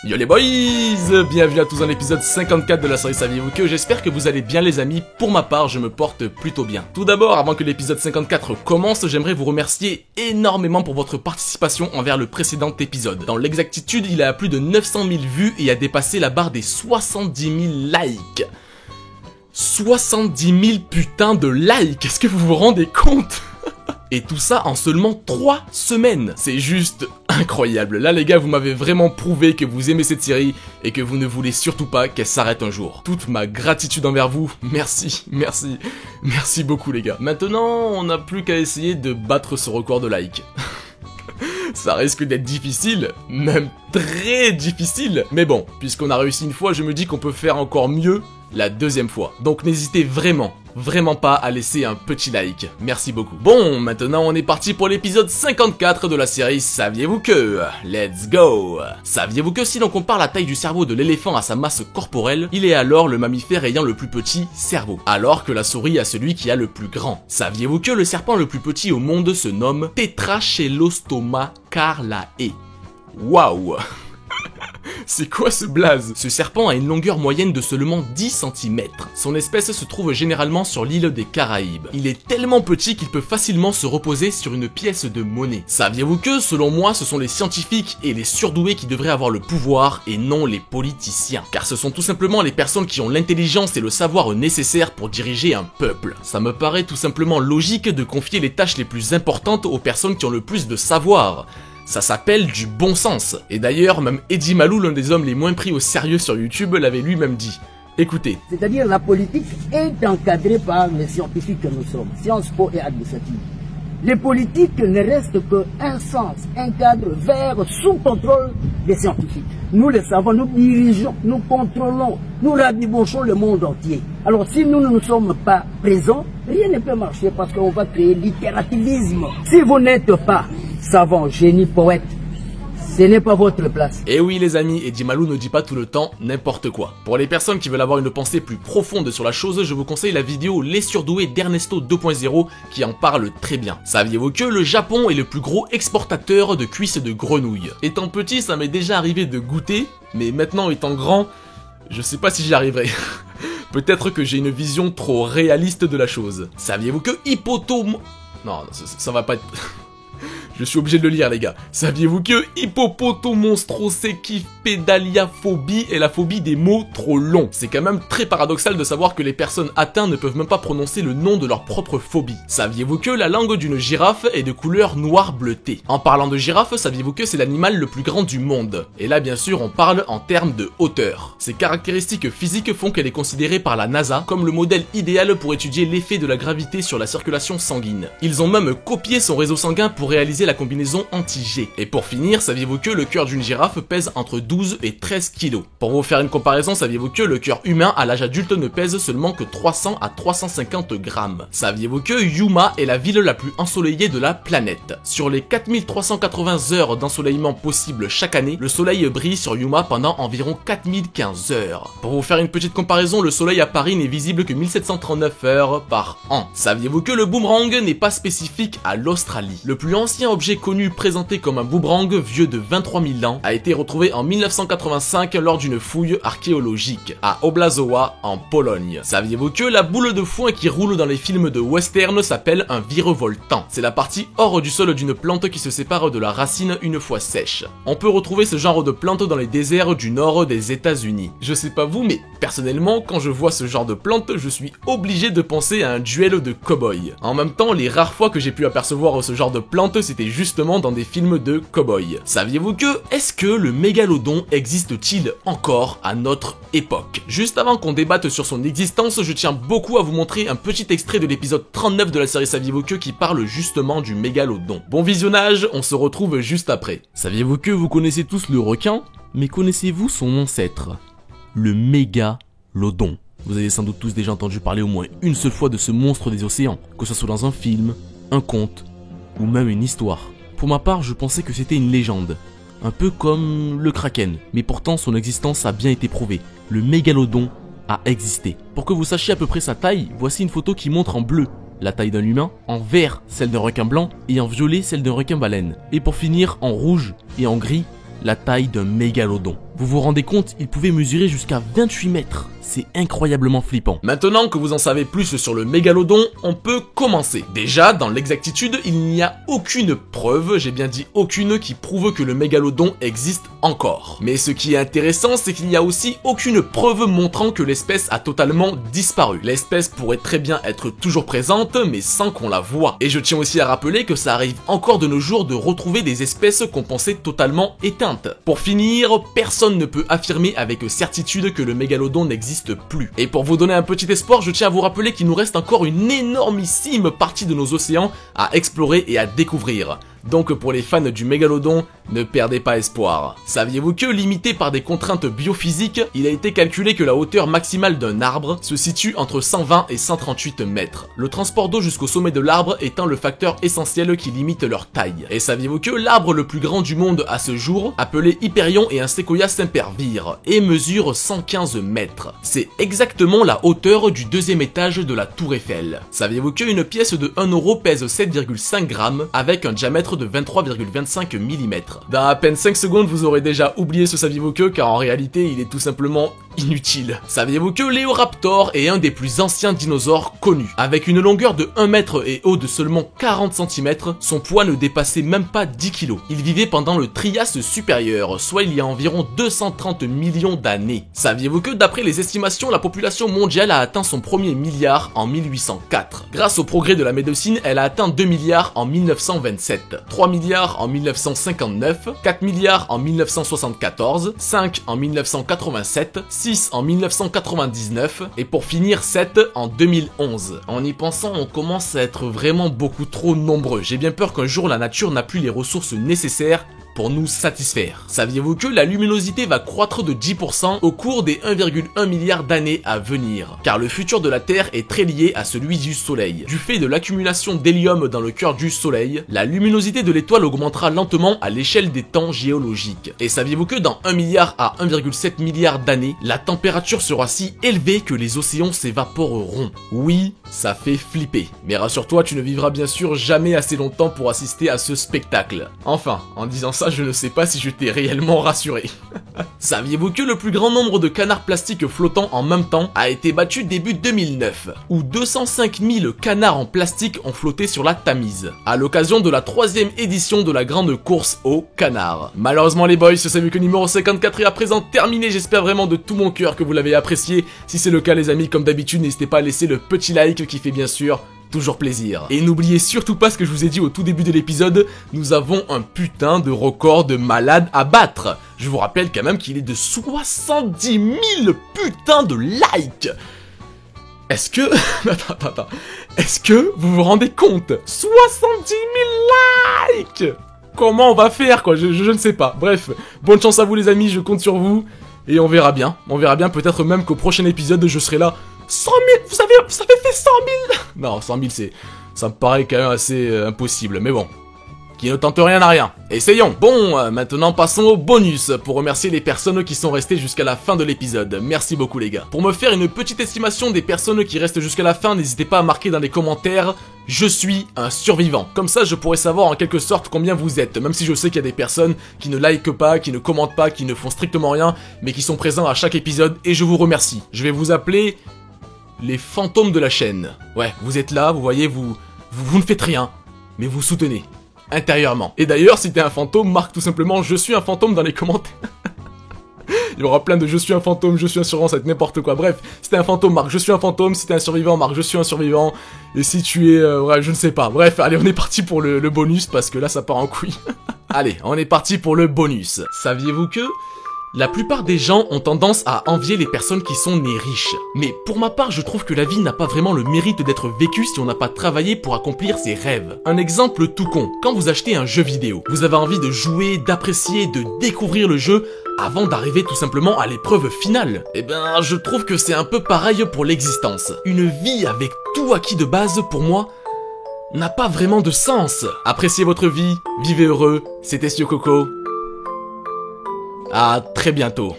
Yo les boys, bienvenue à tous dans l'épisode 54 de la série Saviez-vous que, j'espère que vous allez bien les amis, pour ma part je me porte plutôt bien. Tout d'abord, avant que l'épisode 54 commence, j'aimerais vous remercier énormément pour votre participation envers le précédent épisode. Dans l'exactitude, il a plus de 900 000 vues et a dépassé la barre des 70 000 likes. 70 000 putains de likes, est-ce que vous vous rendez compte? Et tout ça en seulement 3 semaines. C'est juste incroyable. Là les gars, vous m'avez vraiment prouvé que vous aimez cette série et que vous ne voulez surtout pas qu'elle s'arrête un jour. Toute ma gratitude envers vous. Merci beaucoup les gars. Maintenant, on n'a plus qu'à essayer de battre ce record de likes. Ça risque d'être difficile, même très difficile. Mais bon, puisqu'on a réussi une fois, je me dis qu'on peut faire encore mieux la deuxième fois. Donc n'hésitez vraiment pas à laisser un petit like. Merci beaucoup. Bon, maintenant on est parti pour l'épisode 54 de la série Saviez-vous que? Let's go! Saviez-vous que si l'on compare la taille du cerveau de l'éléphant à sa masse corporelle, il est alors le mammifère ayant le plus petit cerveau, alors que la souris a celui qui a le plus grand. Saviez-vous que le serpent le plus petit au monde se nomme Tetrachelostoma carlae? Waouh! C'est quoi ce blaze? Ce serpent a une longueur moyenne de seulement 10 cm. Son espèce se trouve généralement sur l'île des Caraïbes. Il est tellement petit qu'il peut facilement se reposer sur une pièce de monnaie. Saviez-vous que, selon moi, ce sont les scientifiques et les surdoués qui devraient avoir le pouvoir et non les politiciens? Car ce sont tout simplement les personnes qui ont l'intelligence et le savoir nécessaires pour diriger un peuple. Ça me paraît tout simplement logique de confier les tâches les plus importantes aux personnes qui ont le plus de savoir. Ça s'appelle du bon sens. Et d'ailleurs, même Eddie Malou, l'un des hommes les moins pris au sérieux sur YouTube, l'avait lui-même dit. Écoutez. C'est-à-dire la politique est encadrée par les scientifiques que nous sommes, Sciences Po et administrative. Les politiques ne restent qu'un sens, un cadre vers sous contrôle des scientifiques. Nous le savons, nous dirigeons, nous contrôlons, nous rabibochons le monde entier. Alors si nous ne sommes pas présents, rien ne peut marcher parce qu'on va créer l'impérativisme. Si vous n'êtes pas savant, génie, poète, ce n'est pas votre place. Et oui les amis, Eddie Malou ne dit pas tout le temps n'importe quoi. Pour les personnes qui veulent avoir une pensée plus profonde sur la chose, je vous conseille la vidéo Les Surdoués d'Ernesto 2.0 qui en parle très bien. Saviez-vous que le Japon est le plus gros exportateur de cuisses de grenouille? Étant petit, ça m'est déjà arrivé de goûter, mais maintenant étant grand, je sais pas si j'y arriverai. Peut-être que j'ai une vision trop réaliste de la chose. Saviez-vous que Non, ça va pas être... Je suis obligé de le lire les gars. Saviez-vous que hippopotomonstrosecifpedaliaphobie est la phobie des mots trop longs? C'est quand même très paradoxal de savoir que les personnes atteintes ne peuvent même pas prononcer le nom de leur propre phobie. Saviez-vous que la langue d'une girafe est de couleur noir bleuté? En parlant de girafe, saviez-vous que c'est l'animal le plus grand du monde? Et là bien sûr on parle en termes de hauteur. Ses caractéristiques physiques font qu'elle est considérée par la NASA comme le modèle idéal pour étudier l'effet de la gravité sur la circulation sanguine. Ils ont même copié son réseau sanguin pour réaliser la combinaison anti-G. Et pour finir, saviez-vous que le cœur d'une girafe pèse entre 12 et 13 kilos? Pour vous faire une comparaison, saviez-vous que le cœur humain à l'âge adulte ne pèse seulement que 300 à 350 grammes? Saviez-vous que Yuma est la ville la plus ensoleillée de la planète? Sur les 4380 heures d'ensoleillement possibles chaque année, le soleil brille sur Yuma pendant environ 4015 heures. Pour vous faire une petite comparaison, le soleil à Paris n'est visible que 1739 heures par an. Saviez-vous que le boomerang n'est pas spécifique à l'Australie? Le plus ancien objet connu présenté comme un boomerang vieux de 23 000 ans a été retrouvé en 1985 lors d'une fouille archéologique à Oblazowa en Pologne. Saviez-vous que la boule de foin qui roule dans les films de western s'appelle un virevoltant? C'est la partie hors du sol d'une plante qui se sépare de la racine une fois sèche. On peut retrouver ce genre de plante dans les déserts du nord des États-Unis. Je sais pas vous, mais personnellement, quand je vois ce genre de plante, je suis obligé de penser à un duel de cow-boy. En même temps, les rares fois que j'ai pu apercevoir ce genre de plante, c'était justement dans des films de cow-boy. Saviez-vous que, est-ce que le mégalodon existe-t-il encore à notre époque? Juste avant qu'on débatte sur son existence, je tiens beaucoup à vous montrer un petit extrait de l'épisode 39 de la série Saviez-vous que qui parle justement du mégalodon. Bon visionnage, on se retrouve juste après. Saviez-vous que vous connaissez tous le requin? Mais connaissez-vous son ancêtre? Le mégalodon. Vous avez sans doute tous déjà entendu parler au moins une seule fois de ce monstre des océans, que ce soit dans un film, un conte, ou même une histoire. Pour ma part, je pensais que c'était une légende, un peu comme le Kraken, mais pourtant son existence a bien été prouvée. Le mégalodon a existé. Pour que vous sachiez à peu près sa taille, voici une photo qui montre en bleu la taille d'un humain, en vert celle d'un requin blanc et en violet celle d'un requin baleine. Et pour finir, en rouge et en gris, la taille d'un mégalodon. Vous vous rendez compte, il pouvait mesurer jusqu'à 28 mètres. C'est incroyablement flippant. Maintenant que vous en savez plus sur le mégalodon, on peut commencer. Déjà, dans l'exactitude, il n'y a aucune preuve, j'ai bien dit aucune, qui prouve que le mégalodon existe encore. Mais ce qui est intéressant, c'est qu'il n'y a aussi aucune preuve montrant que l'espèce a totalement disparu. L'espèce pourrait très bien être toujours présente, mais sans qu'on la voie. Et je tiens aussi à rappeler que ça arrive encore de nos jours de retrouver des espèces qu'on pensait totalement éteintes. Pour finir, personne ne peut affirmer avec certitude que le mégalodon n'existe plus. Et pour vous donner un petit espoir, je tiens à vous rappeler qu'il nous reste encore une énormissime partie de nos océans à explorer et à découvrir. Donc pour les fans du mégalodon, ne perdez pas espoir. Saviez-vous que, limité par des contraintes biophysiques, il a été calculé que la hauteur maximale d'un arbre se situe entre 120 et 138 mètres. Le transport d'eau jusqu'au sommet de l'arbre étant le facteur essentiel qui limite leur taille. Et saviez-vous que l'arbre le plus grand du monde à ce jour, appelé Hyperion, est un séquoia sempervirre et mesure 115 mètres. C'est exactement la hauteur du deuxième étage de la Tour Eiffel. Saviez-vous qu'une pièce de 1 euro pèse 7,5 grammes avec un diamètre de 23,25 mm. Dans à peine 5 secondes, vous aurez déjà oublié ce saviez-vous que, car en réalité, il est tout simplement inutile. Saviez-vous que Léoraptor est un des plus anciens dinosaures connus? Avec une longueur de 1 mètre et haut de seulement 40 cm, son poids ne dépassait même pas 10 kg. Il vivait pendant le Trias supérieur, soit il y a environ 230 millions d'années. Saviez-vous que, d'après les estimations, la population mondiale a atteint son premier milliard en 1804. Grâce au progrès de la médecine, elle a atteint 2 milliards en 1927. 3 milliards en 1959, 4 milliards en 1974, 5 en 1987, 6 en 1999 et pour finir 7 en 2011. En y pensant, on commence à être vraiment beaucoup trop nombreux. J'ai bien peur qu'un jour la nature n'a plus les ressources nécessaires pour nous satisfaire. Saviez-vous que la luminosité va croître de 10% au cours des 1,1 milliard d'années à venir? Car le futur de la Terre est très lié à celui du Soleil. Du fait de l'accumulation d'hélium dans le cœur du Soleil, la luminosité de l'étoile augmentera lentement à l'échelle des temps géologiques. Et saviez-vous que dans 1 milliard à 1,7 milliard d'années, la température sera si élevée que les océans s'évaporeront? Oui, ça fait flipper. Mais rassure-toi, tu ne vivras bien sûr jamais assez longtemps pour assister à ce spectacle. Enfin, en disant ça, je ne sais pas si je t'ai réellement rassuré. Saviez-vous que le plus grand nombre de canards plastiques flottant en même temps a été battu début 2009, où 205 000 canards en plastique ont flotté sur la Tamise, à l'occasion de la 3e édition de la grande course aux canards. Malheureusement les boys, ce Saviez-vous que numéro 54 est à présent terminé, j'espère vraiment de tout mon cœur que vous l'avez apprécié. Si c'est le cas les amis, comme d'habitude, n'hésitez pas à laisser le petit like qui fait bien sûr toujours plaisir. Et n'oubliez surtout pas ce que je vous ai dit au tout début de l'épisode, nous avons un putain de record de malade à battre. Je vous rappelle quand même qu'il est de 70 000 putains de likes. Est-ce que... Attends. Est-ce que vous vous rendez compte? 70 000 likes! Comment on va faire quoi? Je ne sais pas. Bref, bonne chance à vous les amis, je compte sur vous. Et on verra bien, peut-être même qu'au prochain épisode je serai là. 100 000, vous avez fait 100 000. Non, 100 000 ça me paraît quand même assez impossible, mais bon. Qui ne tente rien n'a rien. Essayons. Bon, maintenant passons au bonus, pour remercier les personnes qui sont restées jusqu'à la fin de l'épisode. Merci beaucoup les gars. Pour me faire une petite estimation des personnes qui restent jusqu'à la fin, n'hésitez pas à marquer dans les commentaires « Je suis un survivant ». Comme ça, je pourrais savoir en quelque sorte combien vous êtes, même si je sais qu'il y a des personnes qui ne likent pas, qui ne commentent pas, qui ne font strictement rien, mais qui sont présents à chaque épisode, et je vous remercie. Je vais vous appeler... les fantômes de la chaîne. Ouais, vous êtes là, vous voyez, vous ne faites rien, mais vous soutenez, intérieurement. Et d'ailleurs, si t'es un fantôme, marque tout simplement « Je suis un fantôme » dans les commentaires. Il y aura plein de « Je suis un fantôme »,« Je suis un survivant », ça va être n'importe quoi. Bref, si t'es un fantôme, marque « Je suis un fantôme », si t'es un survivant, marque « Je suis un survivant », et si tu es... ouais, je ne sais pas. Bref, allez, on est parti pour le bonus, parce que là, ça part en couille. Allez, on est parti pour le bonus. Saviez-vous que... la plupart des gens ont tendance à envier les personnes qui sont nées riches. Mais pour ma part, je trouve que la vie n'a pas vraiment le mérite d'être vécue si on n'a pas travaillé pour accomplir ses rêves. Un exemple tout con, quand vous achetez un jeu vidéo, vous avez envie de jouer, d'apprécier, de découvrir le jeu avant d'arriver tout simplement à l'épreuve finale. Eh ben, je trouve que c'est un peu pareil pour l'existence. Une vie avec tout acquis de base, pour moi, n'a pas vraiment de sens. Appréciez votre vie, vivez heureux, c'était Sio Coco. À très bientôt.